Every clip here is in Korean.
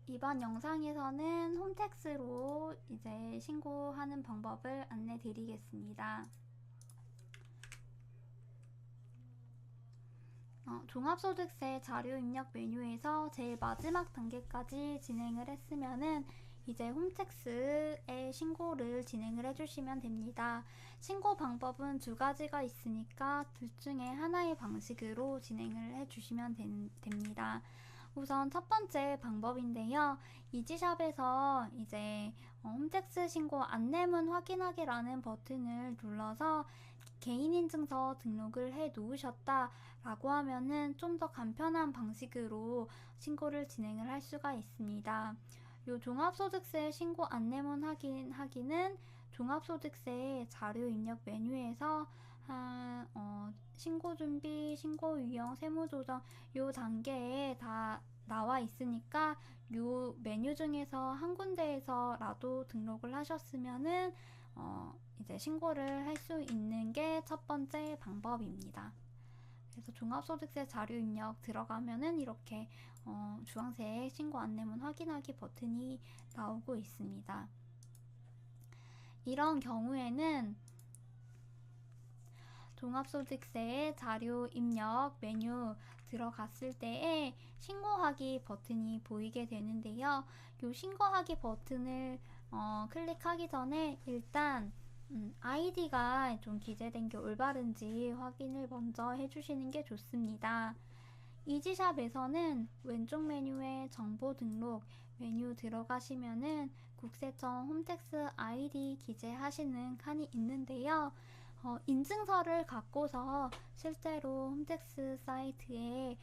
이번 영상에서는 홈택스로 이제 신고하는 방법을 안내 드리겠습니다. 종합소득세 자료 입력 메뉴에서 제일 마지막 단계까지 진행을 했으면은 이제 홈택스에 신고를 진행을 해주시면 됩니다. 신고 방법은 두 가지가 있으니까 둘 중에 하나의 방식으로 진행을 해주시면 됩니다. 우선 첫 번째 방법인데요. 이지샵에서 이제 홈택스 신고 안내문 확인하기라는 버튼을 눌러서 개인인증서 등록을 해 놓으셨다 라고 하면은 좀 더 간편한 방식으로 신고를 진행을 할 수가 있습니다. 요 종합소득세 신고 안내문 확인하기는 종합소득세 자료 입력 메뉴에서 신고 준비, 신고 유형, 세무 조정 요 단계에 다 나와 있으니까 요 메뉴 중에서 한 군데에서라도 등록을 하셨으면은 이제 신고를 할 수 있는 게 첫 번째 방법입니다. 그래서 종합소득세 자료 입력 들어가면은 이렇게 주황색 신고 안내문 확인하기 버튼이 나오고 있습니다. 이런 경우에는 종합소득세 자료 입력 메뉴 들어갔을 때에 신고하기 버튼이 보이게 되는데요. 이 신고하기 버튼을 클릭하기 전에 일단 아이디가 좀 기재된 게 올바른지 확인을 먼저 해주시는 게 좋습니다. 이지샵에서는 왼쪽 메뉴에 정보 등록 메뉴 들어가시면은 국세청 홈택스 아이디 기재하시는 칸이 있는데요. 인증서를 갖고서 실제로 홈택스 사이트에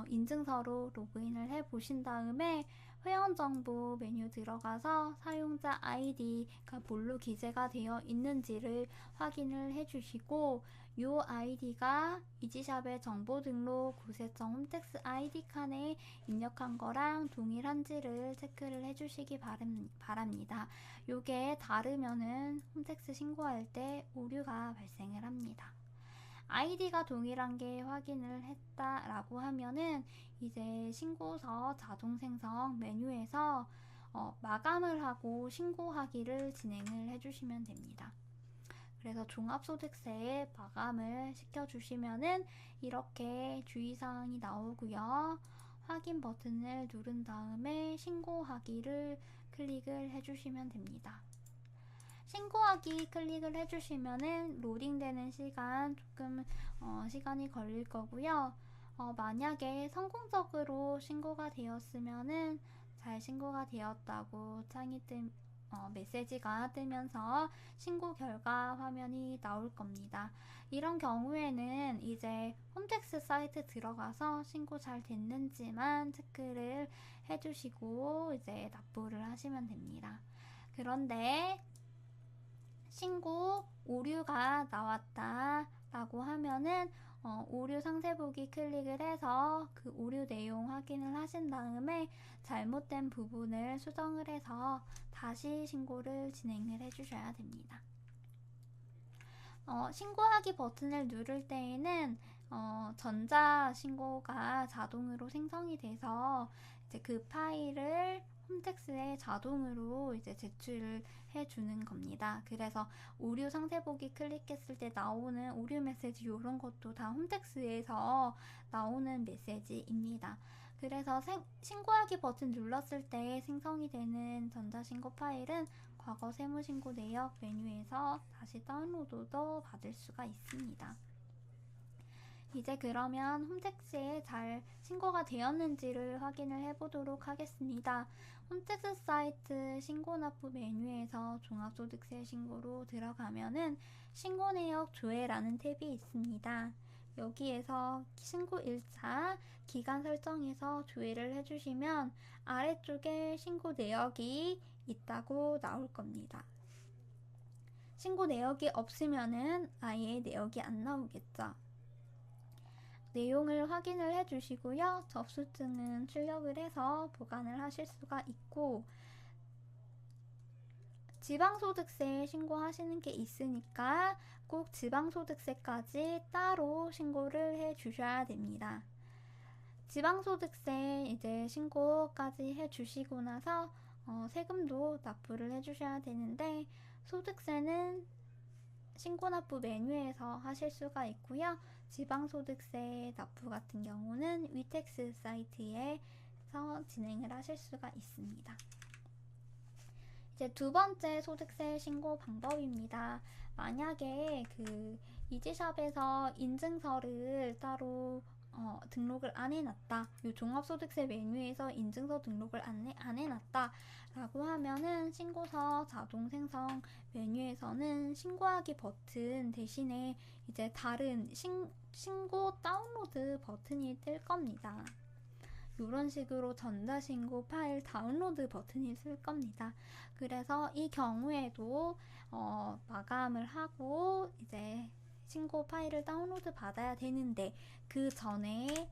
인증서로 로그인을 해 보신 다음에 회원정보 메뉴 들어가서 사용자 아이디가 뭘로 기재가 되어 있는지를 확인을 해 주시고 이 아이디가 이지샵의 정보 등록 국세청 홈택스 아이디 칸에 입력한 거랑 동일한지를 체크를 해 주시기 바랍니다. 요게 다르면은 홈택스 신고할 때 오류가 발생을 합니다. 아이디가 동일한 게 확인을 했다라고 하면은 이제 신고서 자동 생성 메뉴에서 마감을 하고 신고하기를 진행을 해주시면 됩니다. 그래서 종합소득세에 마감을 시켜주시면은 이렇게 주의사항이 나오고요. 확인 버튼을 누른 다음에 신고하기를 클릭을 해주시면 됩니다. 신고하기 클릭을 해주시면은 로딩되는 시간 조금 시간이 걸릴 거고요. 만약에 성공적으로 신고가 되었으면은 잘 신고가 되었다고 메시지가 뜨면서 신고 결과 화면이 나올 겁니다. 이런 경우에는 이제 홈택스 사이트 들어가서 신고 잘 됐는지만 체크를 해주시고 이제 납부를 하시면 됩니다. 그런데 신고 오류가 나왔다 라고 하면은 오류 상세 보기 클릭을 해서 그 오류 내용 확인을 하신 다음에 잘못된 부분을 수정을 해서 다시 신고를 진행을 해주셔야 됩니다. 신고하기 버튼을 누를 때에는 전자 신고가 자동으로 생성이 돼서 이제 그 파일을 홈택스에 자동으로 이제 제출을 해주는 겁니다. 그래서 오류 상세 보기 클릭했을 때 나오는 오류 메시지 이런 것도 다 홈택스에서 나오는 메시지입니다. 그래서 신고하기 버튼 눌렀을 때 생성이 되는 전자신고 파일은 과거 세무신고 내역 메뉴에서 다시 다운로드도 받을 수가 있습니다. 이제 그러면 홈택스에 잘 신고가 되었는지를 확인을 해보도록 하겠습니다. 홈택스 사이트 신고납부 메뉴에서 종합소득세 신고로 들어가면은 신고 내역 조회라는 탭이 있습니다. 여기에서 신고 일자 기간 설정에서 조회를 해주시면 아래쪽에 신고 내역이 있다고 나올 겁니다. 신고 내역이 없으면은 아예 내역이 안 나오겠죠. 내용을 확인을 해주시고요. 접수증은 출력을 해서 보관을 하실 수가 있고 지방소득세 신고하시는 게 있으니까 꼭 지방소득세까지 따로 신고를 해 주셔야 됩니다. 지방소득세 이제 신고까지 해주시고 나서 세금도 납부를 해주셔야 되는데, 소득세는 신고납부 메뉴에서 하실 수가 있고요. 지방소득세 납부 같은 경우는 위텍스 사이트에서 진행을 하실 수가 있습니다. 이제 두 번째 소득세 신고 방법입니다. 만약에 이지샵에서 인증서를 따로 등록을 안 해놨다. 이 종합소득세 메뉴에서 인증서 등록을 안 해놨다 라고 하면은 신고서 자동 생성 메뉴에서는 신고하기 버튼 대신에 이제 다른 신고 다운로드 버튼이 뜰 겁니다. 이런 식으로 전자신고 파일 다운로드 버튼이 쓸 겁니다. 그래서 이 경우에도 마감을 하고 이제 신고 파일을 다운로드 받아야 되는데, 그 전에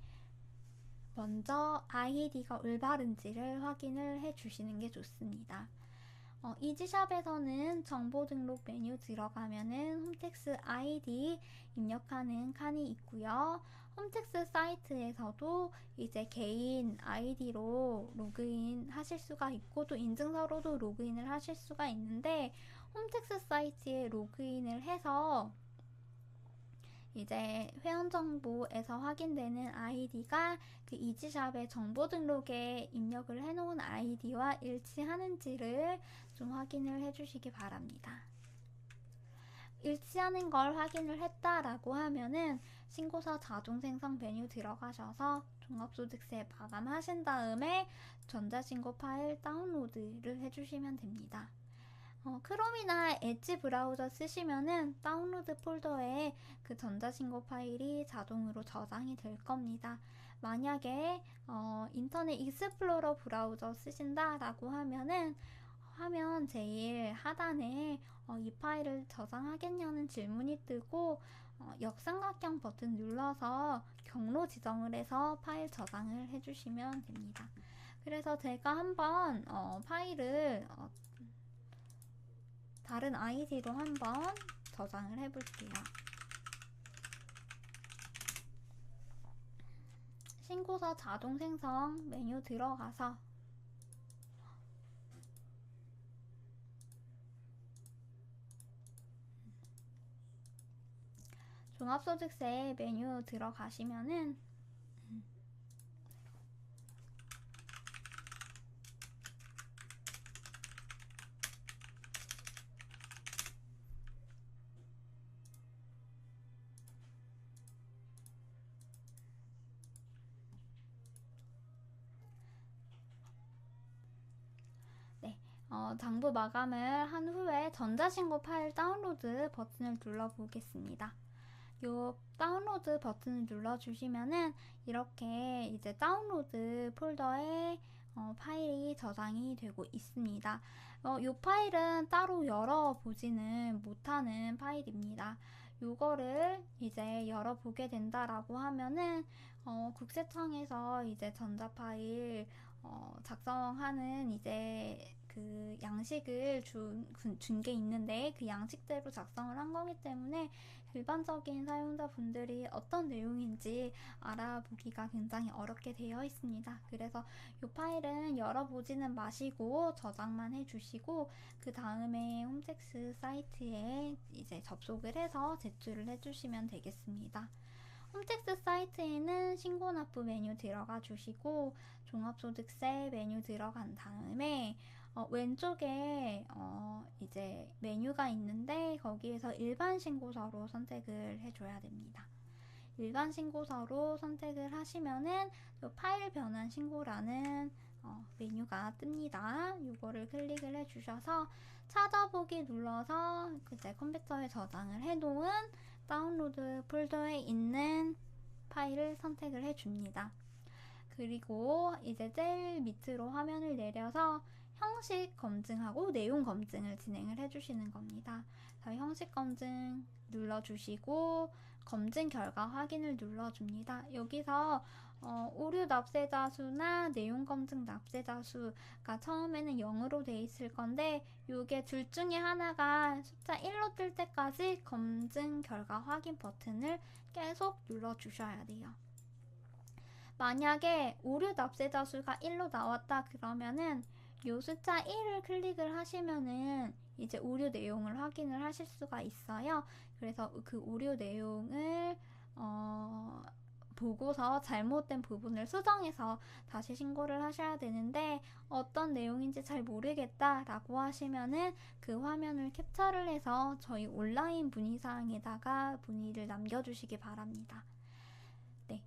먼저 아이디가 올바른지를 확인을 해주시는 게 좋습니다. 이지샵에서는 정보 등록 메뉴 들어가면은 홈택스 아이디 입력하는 칸이 있고요. 홈택스 사이트에서도 이제 개인 아이디로 로그인 하실 수가 있고, 또 인증서로도 로그인을 하실 수가 있는데, 홈택스 사이트에 로그인을 해서 이제 회원정보에서 확인되는 아이디가 그 이지샵의 정보 등록에 입력을 해놓은 아이디와 일치하는지를 좀 확인을 해주시기 바랍니다. 일치하는 걸 확인을 했다라고 하면은 신고서 자동 생성 메뉴 들어가셔서 종합소득세 마감하신 다음에 전자신고 파일 다운로드를 해주시면 됩니다. 크롬이나 엣지 브라우저 쓰시면은 다운로드 폴더에 그 전자신고 파일이 자동으로 저장이 될 겁니다. 만약에 인터넷 익스플로러 브라우저 쓰신다라고 하면은 화면 제일 하단에 이 파일을 저장하겠냐는 질문이 뜨고 역삼각형 버튼 눌러서 경로 지정을 해서 파일 저장을 해주시면 됩니다. 그래서 제가 한번 파일을 다른 아이디로 한번 저장을 해볼게요. 신고서 자동 생성 메뉴 들어가서 종합소득세 메뉴 들어가시면은 장부 마감을 한 후에 전자신고 파일 다운로드 버튼을 눌러보겠습니다. 요 다운로드 버튼을 눌러주시면은 이렇게 이제 다운로드 폴더에 파일이 저장이 되고 있습니다. 요 파일은 따로 열어보지는 못하는 파일입니다. 요거를 이제 열어보게 된다라고 하면은 국세청에서 이제 전자파일 작성하는 이제 그 양식을 준 게 있는데, 그 양식대로 작성을 한 거기 때문에 일반적인 사용자분들이 어떤 내용인지 알아보기가 굉장히 어렵게 되어 있습니다. 그래서 이 파일은 열어보지는 마시고 저장만 해주시고, 그 다음에 홈택스 사이트에 이제 접속을 해서 제출을 해주시면 되겠습니다. 홈택스 사이트에는 신고납부 메뉴 들어가 주시고 종합소득세 메뉴 들어간 다음에 왼쪽에 이제 메뉴가 있는데, 거기에서 일반 신고서로 선택을 해줘야 됩니다. 일반 신고서로 선택을 하시면은 파일 변환 신고라는 메뉴가 뜹니다. 이거를 클릭을 해주셔서 찾아보기 눌러서 이제 컴퓨터에 저장을 해놓은 다운로드 폴더에 있는 파일을 선택을 해줍니다. 그리고 이제 제일 밑으로 화면을 내려서 형식 검증하고 내용 검증을 진행을 해주시는 겁니다. 자, 형식 검증 눌러주시고 검증 결과 확인을 눌러줍니다. 여기서 오류 납세자 수나 내용 검증 납세자 수가 처음에는 0으로 돼 있을 건데, 이게 둘 중에 하나가 숫자 1로 뜰 때까지 검증 결과 확인 버튼을 계속 눌러주셔야 돼요. 만약에 오류 납세자 수가 1로 나왔다 그러면은 요 숫자 1을 클릭을 하시면은 이제 오류 내용을 확인을 하실 수가 있어요. 그래서 그 오류 내용을 보고서 잘못된 부분을 수정해서 다시 신고를 하셔야 되는데, 어떤 내용인지 잘 모르겠다 라고 하시면은 그 화면을 캡처를 해서 저희 온라인 문의사항에다가 문의를 남겨주시기 바랍니다. 네.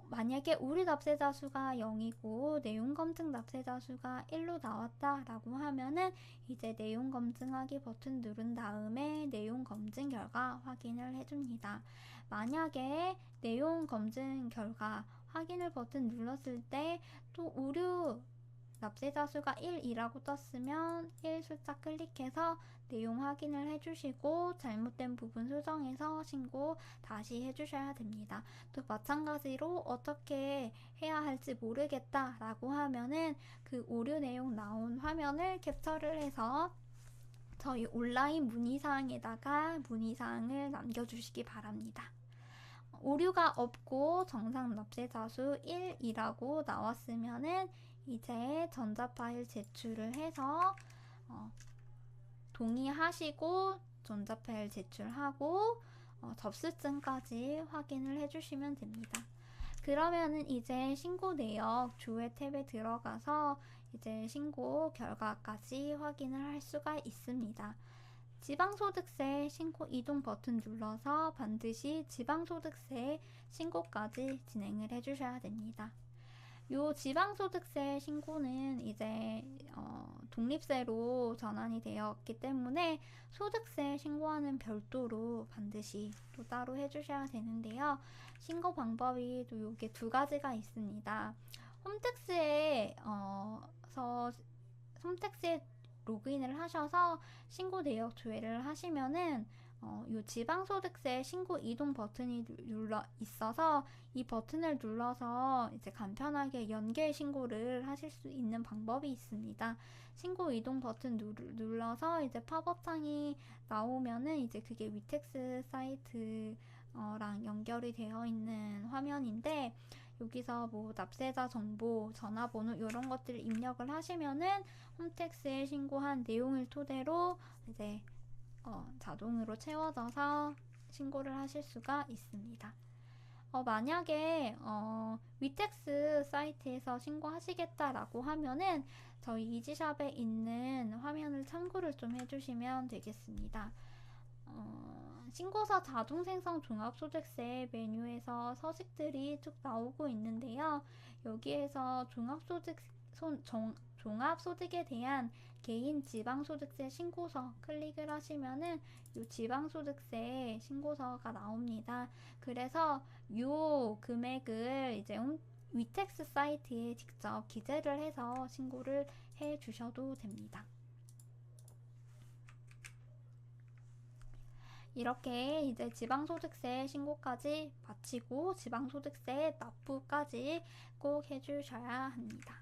만약에 오류 납세자 수가 0이고 내용 검증 납세자 수가 1로 나왔다 라고 하면은 이제 내용 검증하기 버튼 누른 다음에 내용 검증 결과 확인을 해줍니다. 만약에 내용 검증 결과 확인을 버튼 눌렀을 때 또 오류 납세자 수가 1이라고 떴으면 1 숫자 클릭해서 내용 확인을 해주시고 잘못된 부분 수정해서 신고 다시 해주셔야 됩니다. 또 마찬가지로 어떻게 해야 할지 모르겠다 라고 하면은 그 오류 내용 나온 화면을 캡처를 해서 저희 온라인 문의사항에다가 문의사항을 남겨주시기 바랍니다. 오류가 없고 정상 납세자 수 1이라고 나왔으면은 이제 전자파일 제출을 해서 동의하시고 전자파일 제출하고 접수증까지 확인을 해주시면 됩니다. 그러면은 이제 신고 내역 주의 탭에 들어가서 이제 신고 결과까지 확인을 할 수가 있습니다. 지방소득세 신고 이동 버튼 눌러서 반드시 지방소득세 신고까지 진행을 해주셔야 됩니다. 요 지방소득세 신고는 이제 독립세로 전환이 되었기 때문에 소득세 신고와는 별도로 반드시 또 따로 해주셔야 되는데요. 신고 방법이 또 요게 두 가지가 있습니다. 홈택스에 로그인을 하셔서 신고 내역 조회를 하시면은 요 지방소득세 신고 이동 버튼이 있어서 이 버튼을 눌러서 이제 간편하게 연계 신고를 하실 수 있는 방법이 있습니다. 신고 이동 버튼 눌러서 이제 팝업창이 나오면은 이제 그게 위텍스 사이트랑 연결이 되어 있는 화면인데, 여기서 뭐 납세자 정보, 전화번호 이런 것들을 입력을 하시면은 홈택스에 신고한 내용을 토대로 이제 자동으로 채워져서 신고를 하실 수가 있습니다. 만약에 위텍스 사이트에서 신고하시겠다라고 하면은 저희 이지샵에 있는 화면을 참고를 좀 해주시면 되겠습니다. 신고서 자동 생성 종합소득세 메뉴에서 서식들이 쭉 나오고 있는데요. 여기에서 종합소득에 대한 개인 지방소득세 신고서 클릭을 하시면은 이 지방소득세 신고서가 나옵니다. 그래서 이 금액을 이제 위텍스 사이트에 직접 기재를 해서 신고를 해 주셔도 됩니다. 이렇게 이제 지방소득세 신고까지 마치고 지방소득세 납부까지 꼭 해주셔야 합니다.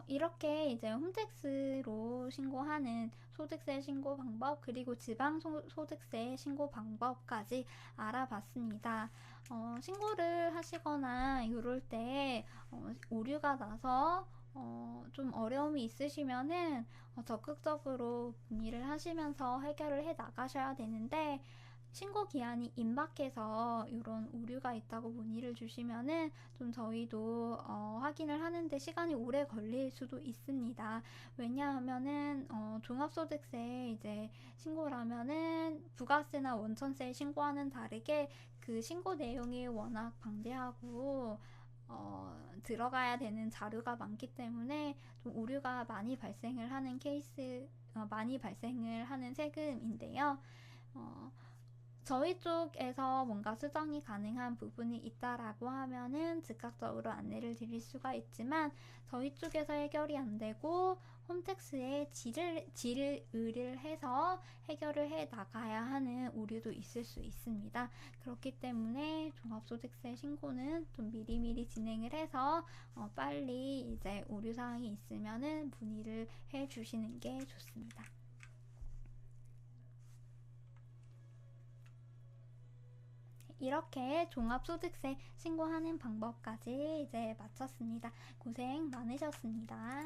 이렇게 이제 홈택스로 신고하는 소득세 신고 방법, 그리고 지방소득세 신고 방법까지 알아봤습니다. 신고를 하시거나 이럴 때 오류가 나서 좀 어려움이 있으시면은 적극적으로 문의를 하시면서 해결을 해 나가셔야 되는데, 신고 기한이 임박해서 이런 오류가 있다고 문의를 주시면은 좀 저희도 확인을 하는데 시간이 오래 걸릴 수도 있습니다. 왜냐하면은 종합소득세 이제 신고라면은 부가세나 원천세 신고와는 다르게 그 신고 내용이 워낙 방대하고 들어가야 되는 자료가 많기 때문에 좀 오류가 많이 발생을 하는 많이 발생을 하는 세금인데요. 저희 쪽에서 뭔가 수정이 가능한 부분이 있다라고 하면은 즉각적으로 안내를 드릴 수가 있지만, 저희 쪽에서 해결이 안 되고 홈택스에 질을 의뢰를 해서 해결을 해 나가야 하는 오류도 있을 수 있습니다. 그렇기 때문에 종합소득세 신고는 좀 미리미리 진행을 해서 빨리 이제 오류사항이 있으면은 문의를 해 주시는 게 좋습니다. 이렇게 종합소득세 신고하는 방법까지 이제 마쳤습니다. 고생 많으셨습니다.